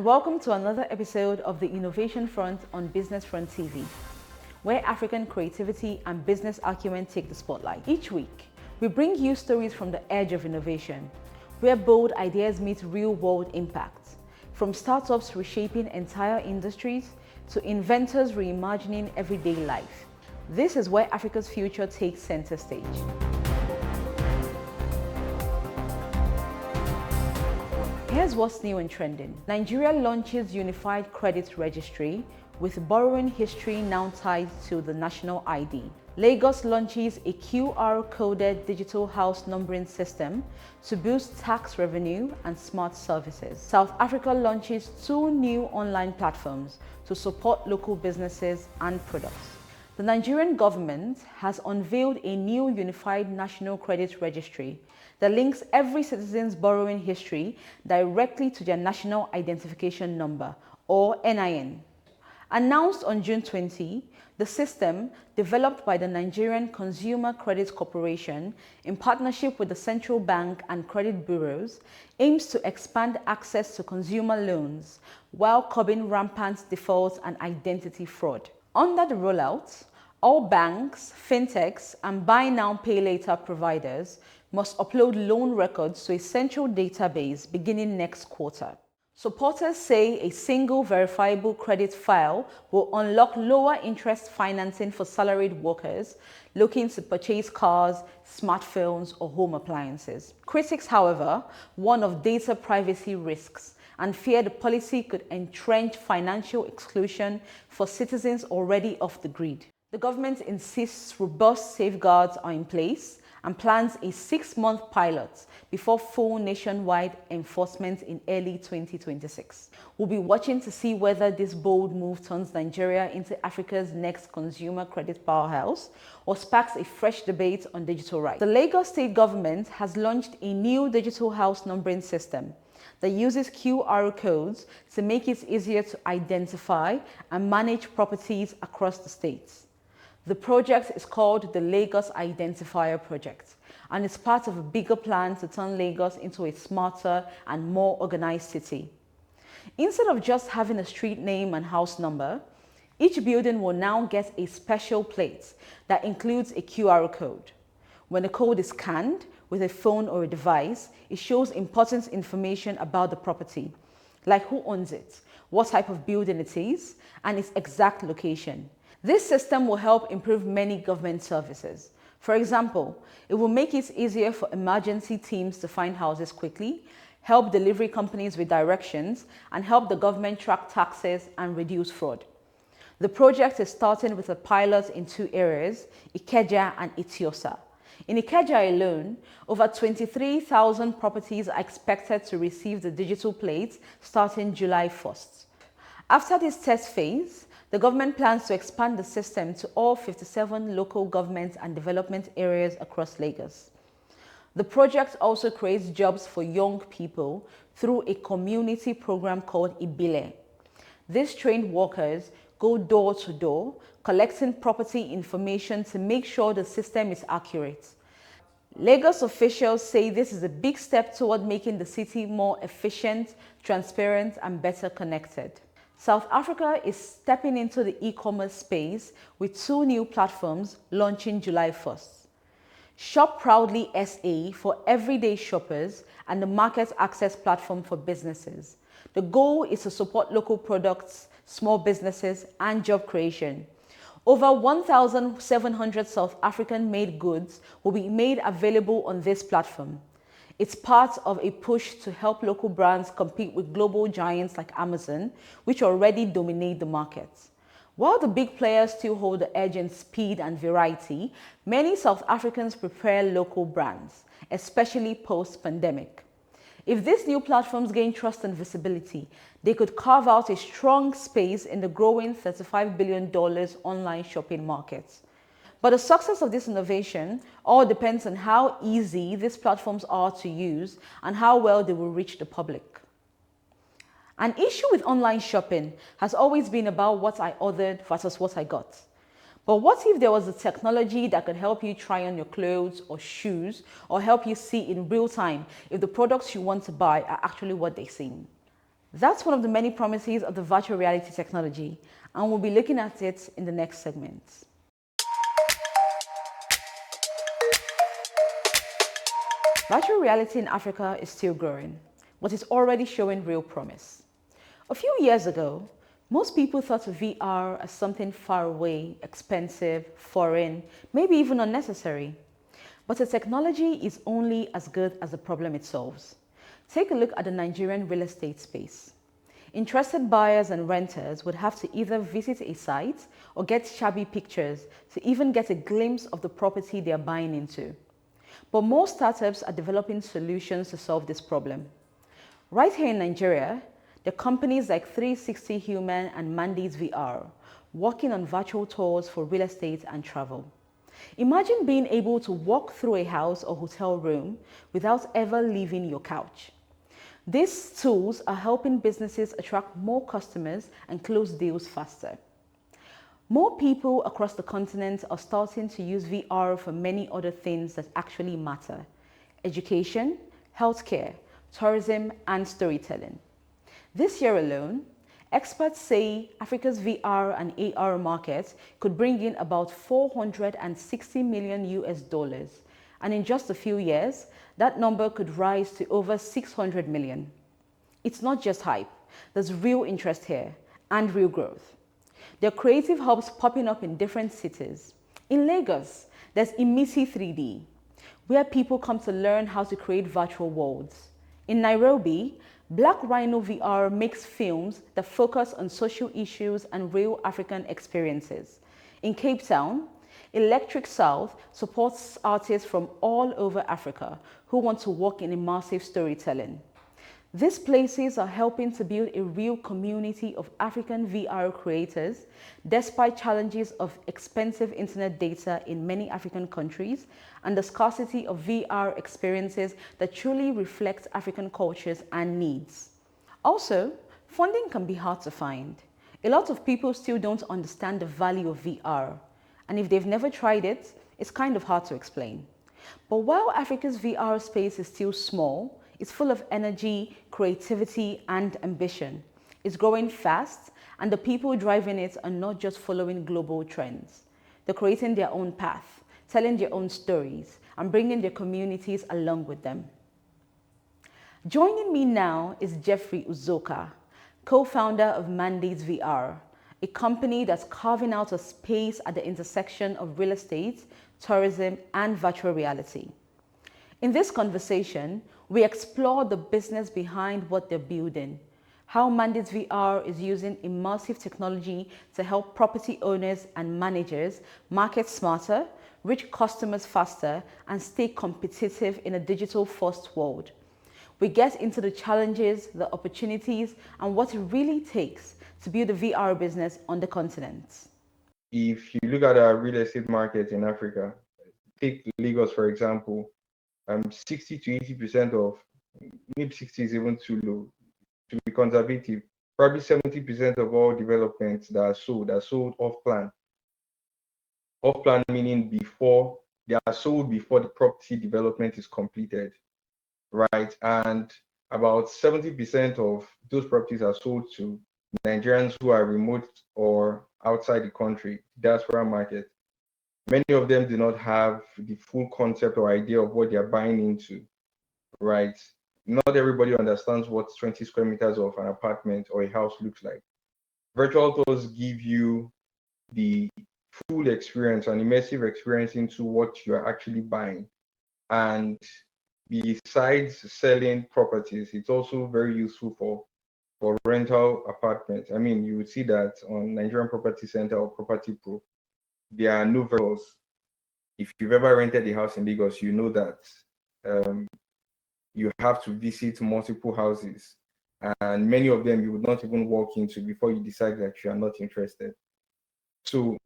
Welcome to another episode of the Innovation Front on Business Front TV, where African creativity and business acumen take the spotlight. Each week, we bring you stories from the edge of innovation, where bold ideas meet real-world impact, from startups reshaping entire industries to inventors reimagining everyday life. This is where Africa's future takes center stage. Here's what's new and trending. Nigeria launches Unified Credit Registry with borrowing history now tied to the national ID. Lagos launches a QR-coded digital house numbering system to boost tax revenue and smart services. South Africa launches 2 new online platforms to support local businesses and products. The Nigerian government has unveiled a new Unified National Credit Registry that links every citizen's borrowing history directly to their National Identification Number, or NIN. Announced on June 20, the system, developed by the Nigerian Consumer Credit Corporation in partnership with the Central Bank and credit bureaus, aims to expand access to consumer loans while curbing rampant defaults and identity fraud. Under the rollout, all banks, fintechs, and buy now, pay later providers must upload loan records to a central database beginning next quarter. Supporters say a single verifiable credit file will unlock lower interest financing for salaried workers looking to purchase cars, smartphones, or home appliances. Critics, however, warn of data privacy risks and fear the policy could entrench financial exclusion for citizens already off the grid. The government insists robust safeguards are in place and plans a 6-month pilot before full nationwide enforcement in early 2026. We'll be watching to see whether this bold move turns Nigeria into Africa's next consumer credit powerhouse or sparks a fresh debate on digital rights. The Lagos state government has launched a new digital house numbering system that uses QR codes to make it easier to identify and manage properties across the state. The project is called the Lagos Identifier Project, and it's part of a bigger plan to turn Lagos into a smarter and more organized city. Instead of just having a street name and house number, each building will now get a special plate that includes a QR code. When the code is scanned with a phone or a device, it shows important information about the property, like who owns it, what type of building it is, and its exact location. This system will help improve many government services. For example, it will make it easier for emergency teams to find houses quickly, help delivery companies with directions, and help the government track taxes and reduce fraud. The project is starting with a pilot in 2 areas, Ikeja and Itiosa. In Ikeja alone, over 23,000 properties are expected to receive the digital plate starting July 1st. After this test phase, the government plans to expand the system to all 57 local government and development areas across Lagos. The project also creates jobs for young people through a community program called Ibile. These trained workers go door to door, collecting property information to make sure the system is accurate. Lagos officials say this is a big step toward making the city more efficient, transparent, and better connected. South Africa is stepping into the e-commerce space with 2 new platforms launching July 1st. Shop Proudly SA for everyday shoppers and the Market Access platform for businesses. The goal is to support local products, small businesses, and job creation. Over 1,700 South African-made goods will be made available on this platform. It's part of a push to help local brands compete with global giants like Amazon, which already dominate the market. While the big players still hold the edge in speed and variety, many South Africans prefer local brands, especially post-pandemic. If these new platforms gain trust and visibility, they could carve out a strong space in the growing $35 billion online shopping market. But the success of this innovation all depends on how easy these platforms are to use and how well they will reach the public. An issue with online shopping has always been about what I ordered versus what I got. But what if there was a technology that could help you try on your clothes or shoes, or help you see in real time if the products you want to buy are actually what they seem? That's one of the many promises of the virtual reality technology, and we'll be looking at it in the next segment. Virtual reality in Africa is still growing, but it's already showing real promise. A few years ago, most people thought of VR as something far away, expensive, foreign, maybe even unnecessary. But the technology is only as good as the problem it solves. Take a look at the Nigerian real estate space. Interested buyers and renters would have to either visit a site or get shabby pictures to even get a glimpse of the property they are buying into. But most startups are developing solutions to solve this problem. Right here in Nigeria, there are companies like 360 Human and MandatesVR working on virtual tours for real estate and travel. Imagine being able to walk through a house or hotel room without ever leaving your couch. These tools are helping businesses attract more customers and close deals faster. More people across the continent are starting to use VR for many other things that actually matter: education, healthcare, tourism, and storytelling. This year alone, experts say Africa's VR and AR market could bring in about 460 million US dollars, and in just a few years, that number could rise to over 600 million. It's not just hype, there's real interest here and real growth. There are creative hubs popping up in different cities. In Lagos, there's Imisi 3D, where people come to learn how to create virtual worlds. In Nairobi, Black Rhino VR makes films that focus on social issues and real African experiences. In Cape Town, Electric South supports artists from all over Africa who want to work in immersive storytelling. These places are helping to build a real community of African VR creators, despite challenges of expensive internet data in many African countries and the scarcity of VR experiences that truly reflect African cultures and needs. Also, funding can be hard to find. A lot of people still don't understand the value of VR, and if they've never tried it, it's kind of hard to explain. But while Africa's VR space is still small, it's full of energy, creativity, and ambition. It's growing fast, and the people driving it are not just following global trends. They're creating their own path, telling their own stories, and bringing their communities along with them. Joining me now is Jeffery Uzoka, co-founder of MandatesVR, a company that's carving out a space at the intersection of real estate, tourism, and virtual reality. In this conversation, we explore the business behind what they're building, how MandatesVR is using immersive technology to help property owners and managers market smarter, reach customers faster, and stay competitive in a digital-first world. We get into the challenges, the opportunities, and what it really takes to build a VR business on the continent. If you look at our real estate market in Africa, take Lagos, for example, 60 to 80% of, maybe 60 is even too low, to be conservative, probably 70% of all developments that are sold off plan. Off plan meaning before they are sold before the property development is completed, right? And about 70% of those properties are sold to Nigerians who are remote or outside the country, diaspora market. Many of them do not have the full concept or idea of what they are buying into, right? Not everybody understands what 20 square meters of an apartment or a house looks like. Virtual tours give you the full experience, an immersive experience into what you're actually buying. And besides selling properties, it's also very useful for rental apartments. I mean, you would see that on Nigerian Property Center or Property Pro, there are no virtuals. If you've ever rented a house in Lagos, you know that you have to visit multiple houses, and many of them you would not even walk into before you decide that you are not interested. So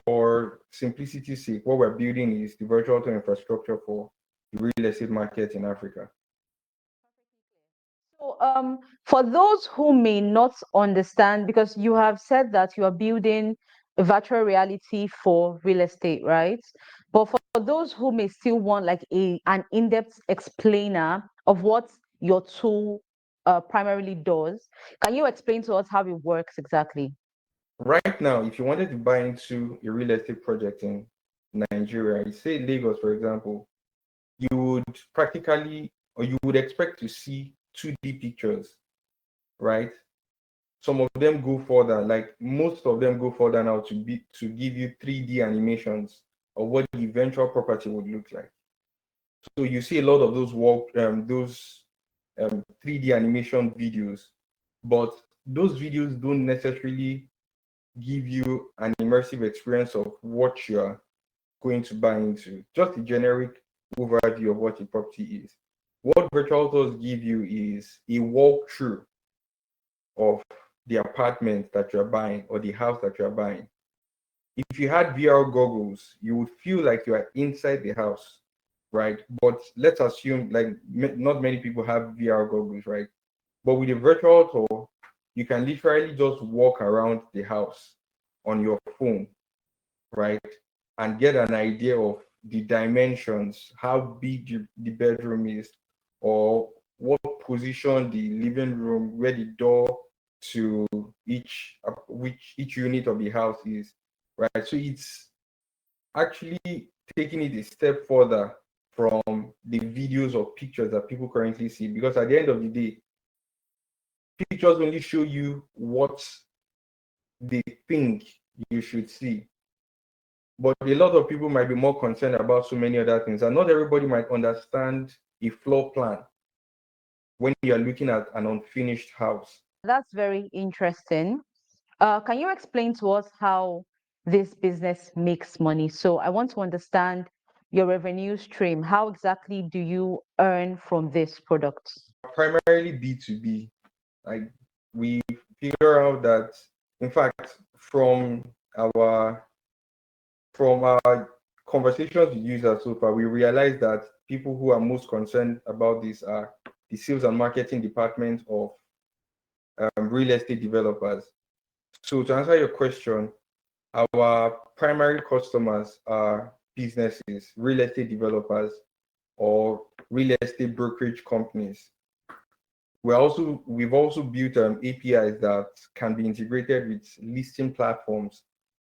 for simplicity's sake, what we're building is the virtual tour infrastructure for the real estate market in Africa. So, for those who may not understand, because you have said that you are building a virtual reality for real estate, right? But for those who may still want like an in-depth explainer of what your tool primarily does. Can you explain to us how it works exactly? Right now, if you wanted to buy into a real estate project in Nigeria, say Lagos, for example, you would practically, or you would expect to see 2D pictures, right? Some of them go further, like most of them go further now to give you 3D animations of what the eventual property would look like. So you see a lot of those 3D animation videos, but those videos don't necessarily give you an immersive experience of what you're going to buy into. Just a generic overview of what a property is. What virtual tours give you is a walkthrough of the apartment that you're buying or the house that you're buying. If you had VR goggles, you would feel like you are inside the house, right? But let's assume like not many people have VR goggles, right? But with a virtual tour, you can literally just walk around the house on your phone, right? And get an idea of the dimensions, how big the bedroom is, or what position the living room, where the door to each unit of the house is, right? So it's actually taking it a step further from the videos or pictures that people currently see, because at the end of the day, pictures only show you what they think you should see. But a lot of people might be more concerned about so many other things, and not everybody might understand a floor plan when you're looking at an unfinished house. That's very interesting. Can you explain to us how this business makes money? So I want to understand your revenue stream. How exactly do you earn from this product? Primarily B2B. Like we figure out that, in fact, our from our conversations with users so far, we realize that people who are most concerned about this are the sales and marketing department of real estate developers. So to answer your question, our primary customers are businesses, real estate developers, or real estate brokerage companies. We've also built APIs that can be integrated with listing platforms,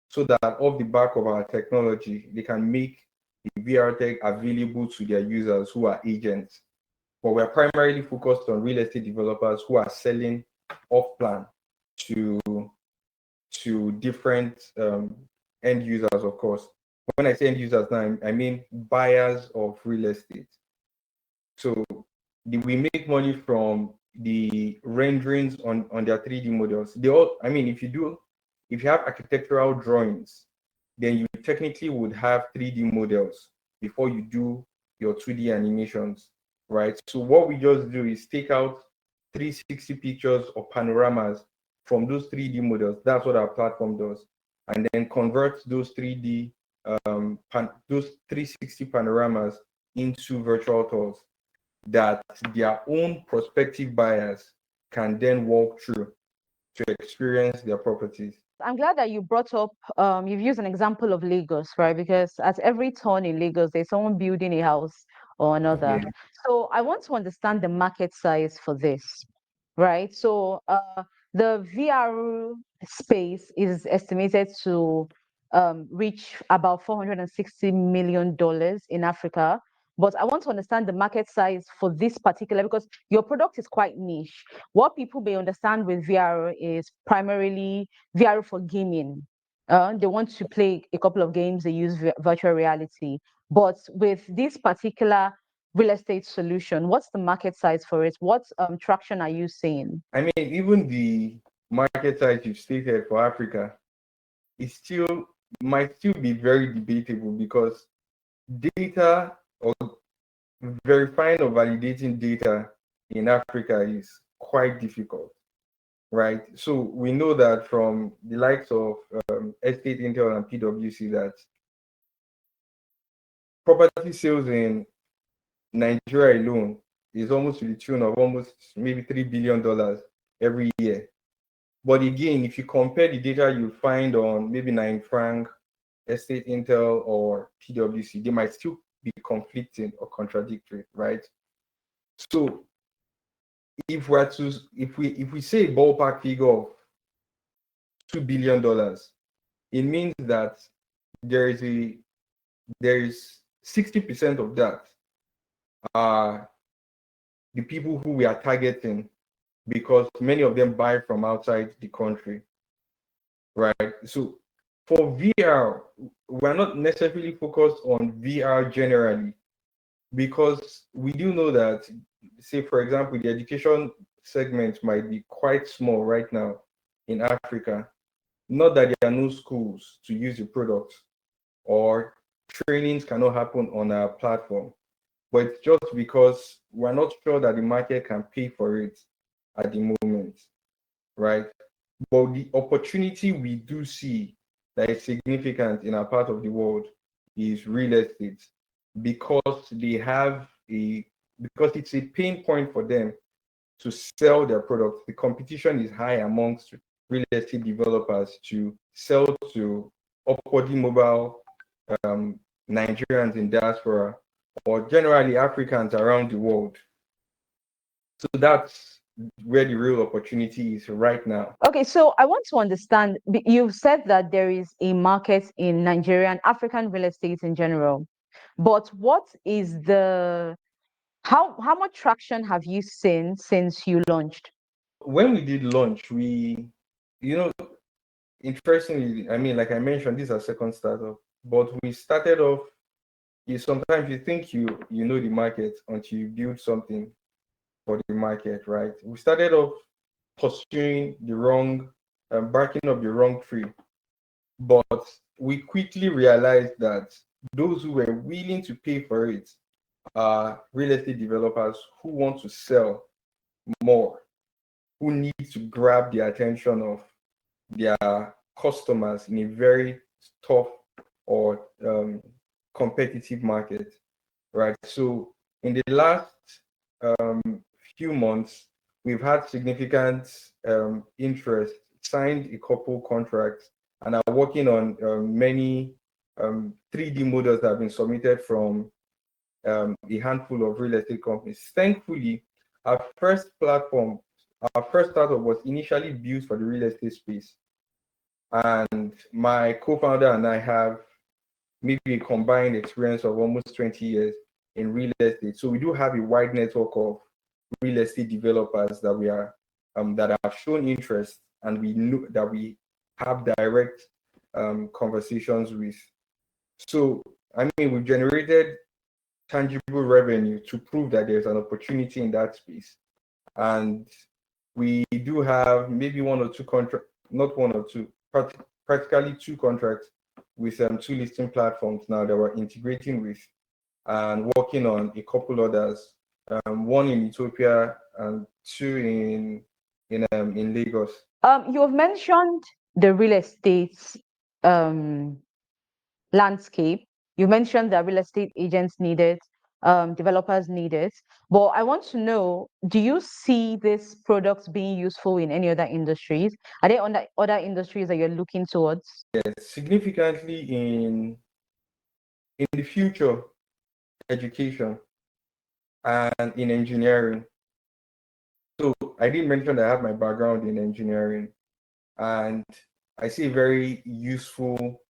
so that off the back of our technology, they can make the VR tech available to their users who are agents. But we're primarily focused on real estate developers who are selling off plan to different end users, of course. When I say end users now, I mean buyers of real estate. So we make money from the renderings on their 3D models. I mean, if you have architectural drawings, then you technically would have 3D models before you do your 2D animations, right? So what we just do is take out 360 pictures or panoramas from those 3D models. That's what our platform does. And then convert those 360 panoramas into virtual tours that their own prospective buyers can then walk through to experience their properties. I'm glad that you brought up, you've used an example of Lagos, right? Because at every turn in Lagos, there's someone building a house or another. Yeah. So I want to understand the market size for this, right? So the VR space is estimated to reach about $460 million in Africa. But I want to understand the market size for this particular, because your product is quite niche. What people may understand with VR is primarily VR for gaming. They want to play a couple of games, they use virtual reality. But with this particular real estate solution, what's the market size for it? What traction are you seeing? I mean, even the market size you've stated for Africa is still might still be very debatable, because data or verifying or validating data in Africa is quite difficult, right? So we know that from the likes of Estate Intel and PwC that property sales in Nigeria alone is almost to the tune of almost maybe $3 billion every year. But again, if you compare the data you find on maybe Nine Frank, Estate Intel, or PwC, they might still be conflicting or contradictory, right? So if we say ballpark figure of $2 billion, it means that there is 60% of that are the people who we are targeting, because many of them buy from outside the country, right? So for VR, we're not necessarily focused on VR generally, because we do know that, say, for example, the education segment might be quite small right now in Africa. Not that there are no schools to use the product or trainings cannot happen on our platform, but it's just because we're not sure that the market can pay for it at the moment, right? But the opportunity we do see that is significant in our part of the world is real estate, because because it's a pain point for them to sell their products. The competition is high amongst real estate developers to sell to upwardly mobile Nigerians in diaspora, or generally Africans around the world. So that's where the real opportunity is right now. Okay, so I want to understand, you've said that there is a market in Nigerian African real estate in general, but what is how much traction have you seen since you launched? When we did launch, you know, interestingly, I mean, like I mentioned, this is our second startup, but we started off, sometimes you think you know the market until you build something for the market, right? We started off pursuing the wrong, barking up the wrong tree, but we quickly realized that those who were willing to pay for it are real estate developers who want to sell more, who need to grab the attention of their customers in a very tough or competitive market, right? So in the last um, few months, we've had significant interest, signed a couple contracts, and are working on many 3D models that have been submitted from a handful of real estate companies. Thankfully, our first platform, our first startup was initially built for the real estate space. And my co-founder and I have maybe a combined experience of almost 20 years in real estate. So we do have a wide network of real estate developers that we are that have shown interest, and we know that we have direct conversations with. So I mean, we've generated tangible revenue to prove that there's an opportunity in that space. And we do have maybe one or two contracts, not one or two, practically two contracts with two listing platforms now that we're integrating with, and working on a couple others, one in Ethiopia and two in Lagos. You have mentioned the real estate um, landscape. You mentioned that real estate agents need it, developers need it. But I want to know, do you see this product being useful in any other industries? Are there other industries that you're looking towards? Yes, significantly in the future, education and in engineering. So I did mention that I have my background in engineering, and I see a very useful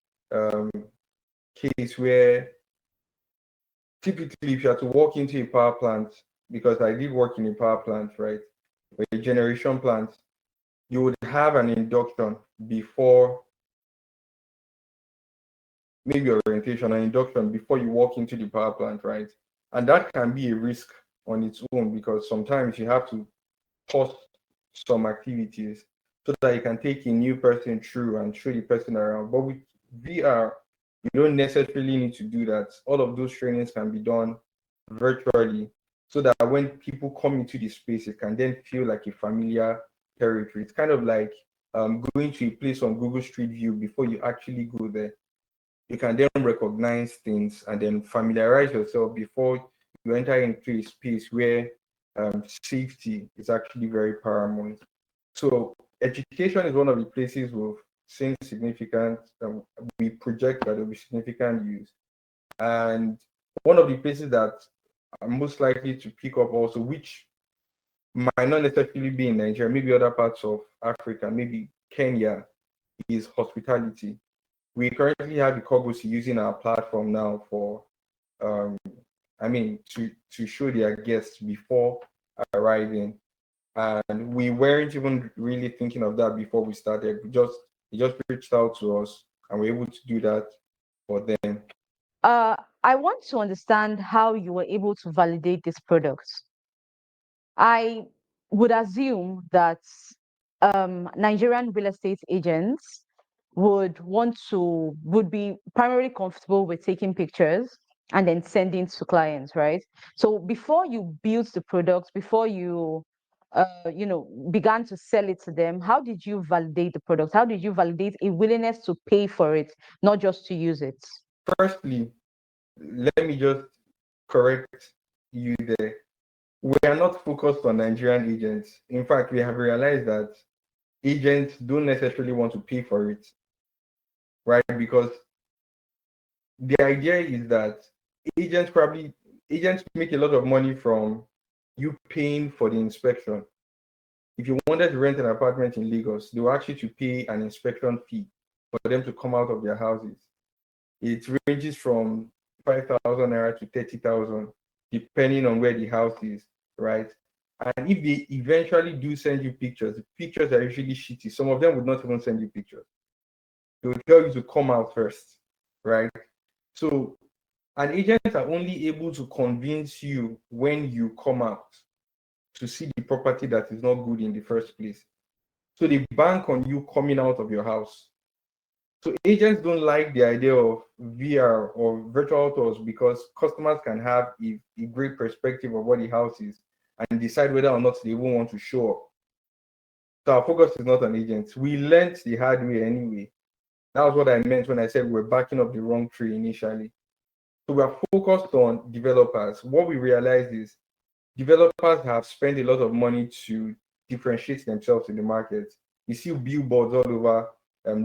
case where typically if you have to walk into a power plant, because I did work in a power plant, right, or a generation plant, you would have an induction before, maybe orientation and induction before you walk into the power plant, right? And that can be a risk on its own, because sometimes you have to pause some activities so that you can take a new person through and show the person around. But with VR, you don't necessarily need to do that. All of those trainings can be done virtually, so that when people come into the space, it can then feel like a familiar territory. It's kind of like going to a place on Google Street View before you actually go there. You can then recognize things and then familiarize yourself before you enter into a space where safety is actually very paramount. So education is one of the places we've seen significant, we project that there will be significant use. And one of the places that are most likely to pick up also, which might not necessarily be in Nigeria, maybe other parts of Africa, maybe Kenya, is hospitality. We currently have the Kogosi using our platform now for, to show their guests before arriving. And we weren't even really thinking of that before we started. They just reached out to us and we're able to do that for them. I want to understand how you were able to validate this product. I would assume that Nigerian real estate agents would be primarily comfortable with taking pictures and then sending to clients, right? So before you built the product, before you began to sell it to them, how did you validate the product? How did you validate a willingness to pay for it, not just to use it? Firstly, let me just correct you there. We are not focused on Nigerian agents. In fact, we have realized that agents don't necessarily want to pay for it, right? Because the idea is that agents make a lot of money from you paying for the inspection. If you wanted to rent an apartment in Lagos, they will ask you to pay an inspection fee for them to come out of their houses. It ranges from 5,000 naira to 30,000, depending on where the house is, right? And if they eventually do send you pictures, the pictures are usually shitty. Some of them would not even send you pictures. They will tell you to come out first, right? So an agent are only able to convince you when you come out to see the property that is not good in the first place. So they bank on you coming out of your house. So agents don't like the idea of VR or virtual tours because customers can have a great perspective of what the house is and decide whether or not they even want to show up. So our focus is not on agents. We learned the hard way anyway. That was what I meant when I said we're backing up the wrong tree initially. So we're focused on developers. What we realized is developers have spent a lot of money to differentiate themselves in the market. You see billboards all over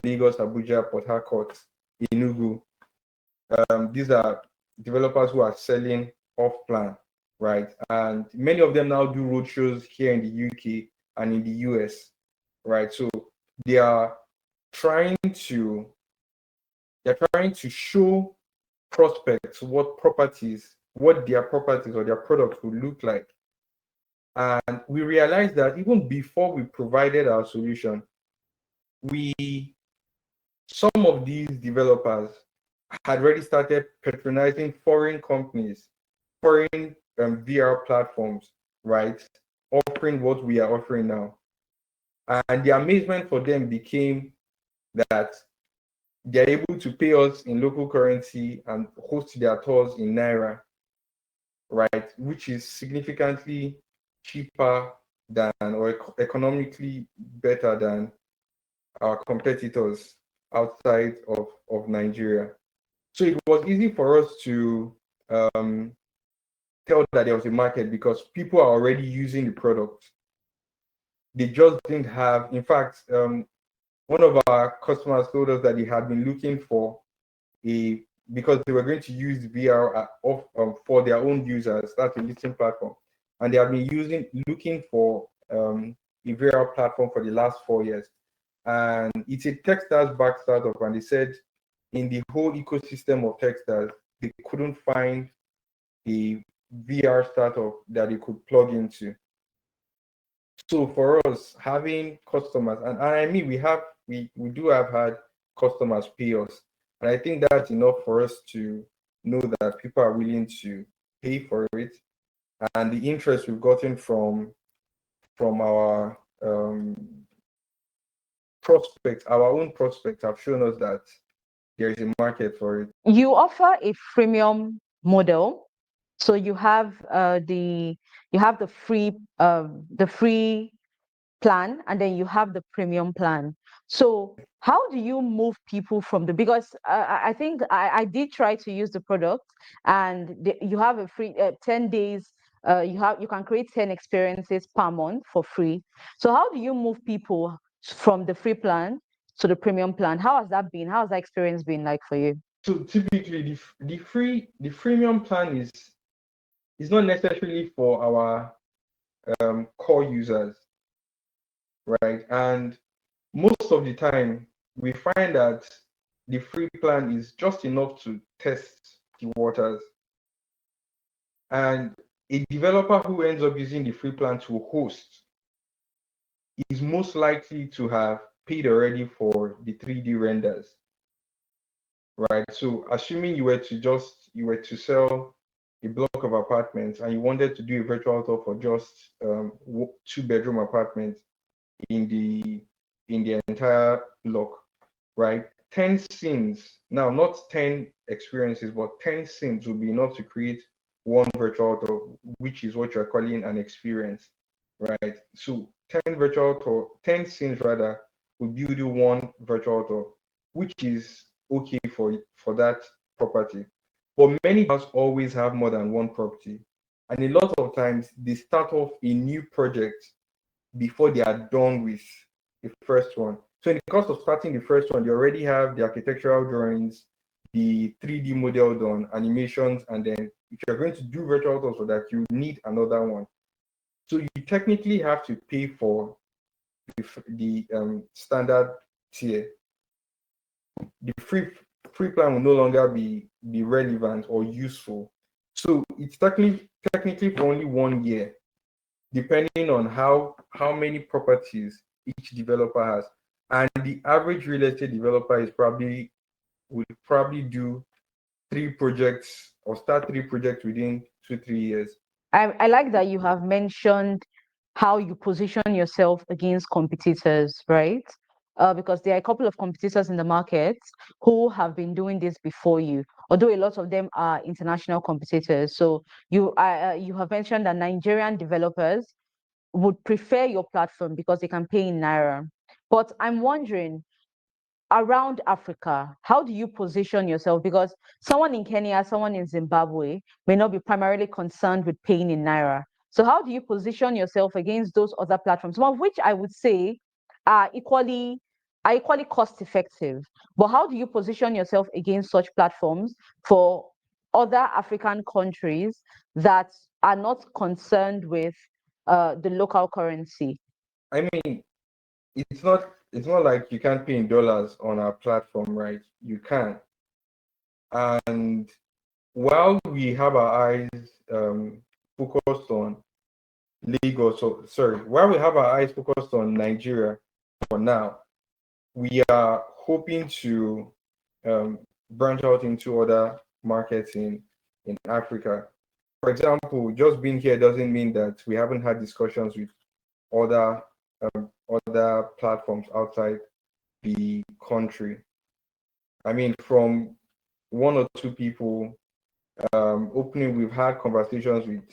Lagos, Abuja, Port Harcourt, Enugu. These are developers who are selling off plan, right? And many of them now do roadshows here in the UK and in the US, right? So they are trying to show prospects what their properties or their products would look like. And we realized that even before we provided our solution, some of these developers had already started patronizing foreign companies, foreign VR platforms, right? Offering what we are offering now. And the amazement for them became that they're able to pay us in local currency and host their tours in Naira, right? Which is significantly cheaper than or economically better than our competitors outside of Nigeria. So it was easy for us to tell that there was a market because people are already using the product. They just didn't have, in fact, one of our customers told us that he had been looking for because they were going to use VR for their own users. That's a listing platform. And they have been looking for a VR platform for the last 4 years. And it's a Techstars backed startup. And they said in the whole ecosystem of Techstars, they couldn't find a VR startup that they could plug into. So for us, having customers, and I mean, we do have had customers pay us, and I think that's enough for us to know that people are willing to pay for it, and the interest we've gotten from our prospects, our own prospects, have shown us that there is a market for it. You offer a freemium model, so you have the free plan, and then you have the premium plan. So how do you move people from because I think I did try to use the product, and you have a free 10 days. You can create 10 experiences per month for free. So how do you move people from the free plan to the premium plan? How has that been? How has that experience been like for you? So typically, the freemium plan is not necessarily for our core users, right? And most of the time, we find that the free plan is just enough to test the waters. And a developer who ends up using the free plan to host is most likely to have paid already for the 3D renders, right? So assuming you were to sell a block of apartments and you wanted to do a virtual tour for just 2-bedroom apartments in the entire block, right? 10 scenes, now not 10 experiences, but 10 scenes will be enough to create one virtual tour, which is what you're calling an experience, right? So 10 scenes rather will build you one virtual tour, which is okay for that property. But many house always have more than one property. And a lot of times they start off a new project before they are done with the first one. So in the course of starting the first one, you already have the architectural drawings, the 3D model done, animations, and then if you're going to do virtual tours for that, you need another one. So you technically have to pay for the standard tier. The free plan will no longer be relevant or useful. So it's technically for only 1 year, depending on how many properties each developer has. And the average real estate developer will probably do 3 projects or start 3 projects within 2-3 years. I like that you have mentioned how you position yourself against competitors, right? Because there are a couple of competitors in the market who have been doing this before you, although a lot of them are international competitors. So you have mentioned that Nigerian developers would prefer your platform because they can pay in naira. But I'm wondering, around Africa, how do you position yourself? Because someone in Kenya, someone in Zimbabwe may not be primarily concerned with paying in naira. So how do you position yourself against those other platforms, some of which I would say are equally cost effective? But how do you position yourself against such platforms for other African countries that are not concerned with the local currency? I mean, it's not like you can't pay in dollars on our platform, right? You can. And while we have our eyes focused on Lagos, so sorry, while we have our eyes focused on Nigeria for now, we are hoping to branch out into other markets in Africa. For example, just being here doesn't mean that we haven't had discussions with other other platforms outside the country. I mean, from 1 or 2 people opening, we've had conversations with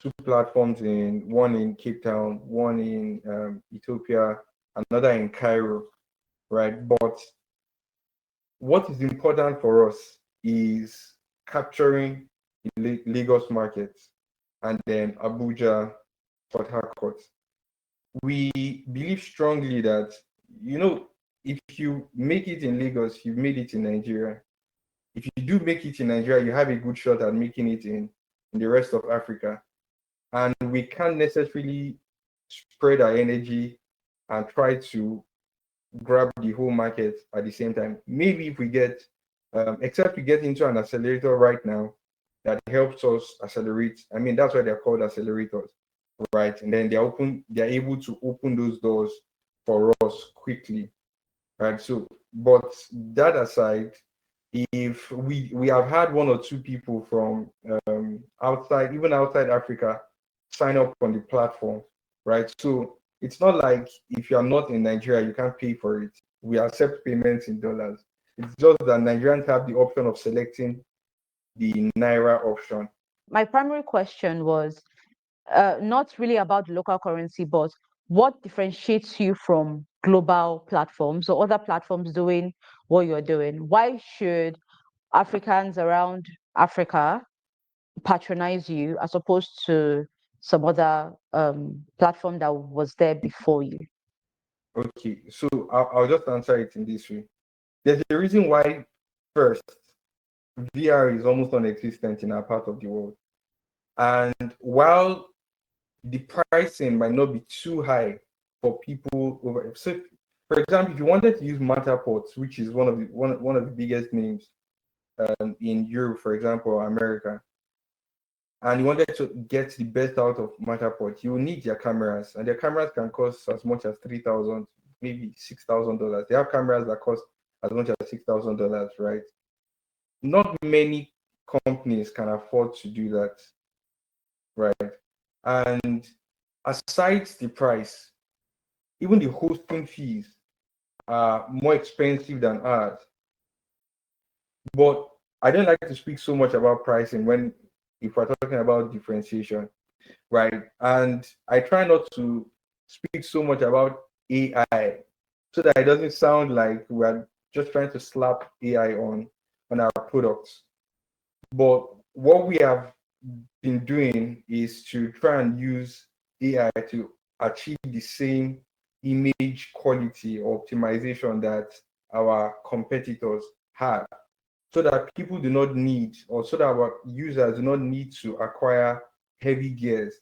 2 platforms one in Cape Town, one in Ethiopia, another in Cairo, right? But what is important for us is capturing the Lagos market and then Abuja, Port Harcourt. We believe strongly that, if you make it in Lagos, you've made it in Nigeria. If you do make it in Nigeria, you have a good shot at making it in the rest of Africa. And we can't necessarily spread our energy and try to grab the whole market at the same time. Maybe if we get, except we get into an accelerator right now that helps us accelerate. I mean, that's why they're called accelerators, right? And then they're able to open those doors for us quickly, right? So, but that aside, if we have had 1 or 2 people from even outside Africa sign up on the platform, right? So it's not like if you are not in Nigeria, you can't pay for it. We accept payments in dollars. It's just that Nigerians have the option of selecting the Naira option. My primary question was not really about the local currency, but what differentiates you from global platforms or other platforms doing what you're doing? Why should Africans around Africa patronize you as opposed to some other platform that was there before you? Okay, so I'll just answer it in this way. There's a reason why, first, VR is almost non-existent in our part of the world. And while the pricing might not be too high for people over. So, for example, if you wanted to use Matterport, which is one of the biggest names in Europe, for example, or America, and you wanted to get the best out of Matterport, you will need their cameras, and their cameras can cost as much as 3,000, maybe $6,000. They have cameras that cost as much as $6,000, right? Not many companies can afford to do that, right? And aside the price, even the hosting fees are more expensive than ours. But I don't like to speak so much about pricing when if we're talking about differentiation, right? And I try not to speak so much about AI so that it doesn't sound like we're just trying to slap AI on our products. But what we have been doing is to try and use AI to achieve the same image quality or optimization that our competitors have, so that people do not need, or so that our users do not need to acquire heavy gears,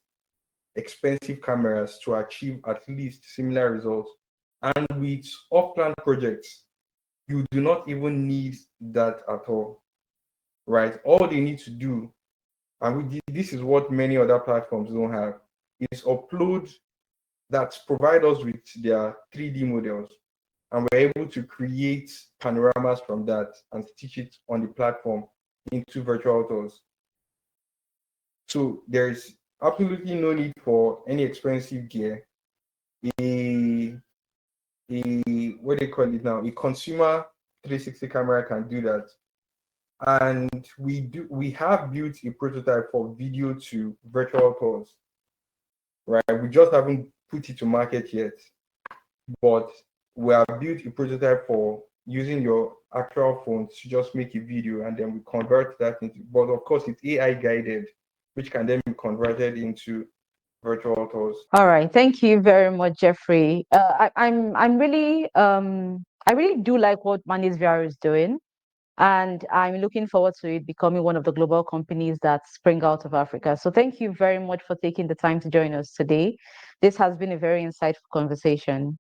expensive cameras to achieve at least similar results. And with off-plan projects, you do not even need that at all, right? All they need to do, and this is what many other platforms don't have, is upload that provide us with their 3D models, and we're able to create panoramas from that and stitch it on the platform into virtual tours. So there's absolutely no need for any expensive gear. A what do you call it now? A consumer 360 camera can do that. And we have built a prototype for video to virtual tours, right? We just haven't put it to market yet, but we have built a prototype for using your actual phone to just make a video, and then we convert that into, but of course it's AI guided, which can then be converted into virtual tours. All right, thank you very much, Jeffrey. I really do like what MandatesVR is doing, and I'm looking forward to it becoming one of the global companies that spring out of Africa. So thank you very much for taking the time to join us today. This has been a very insightful conversation.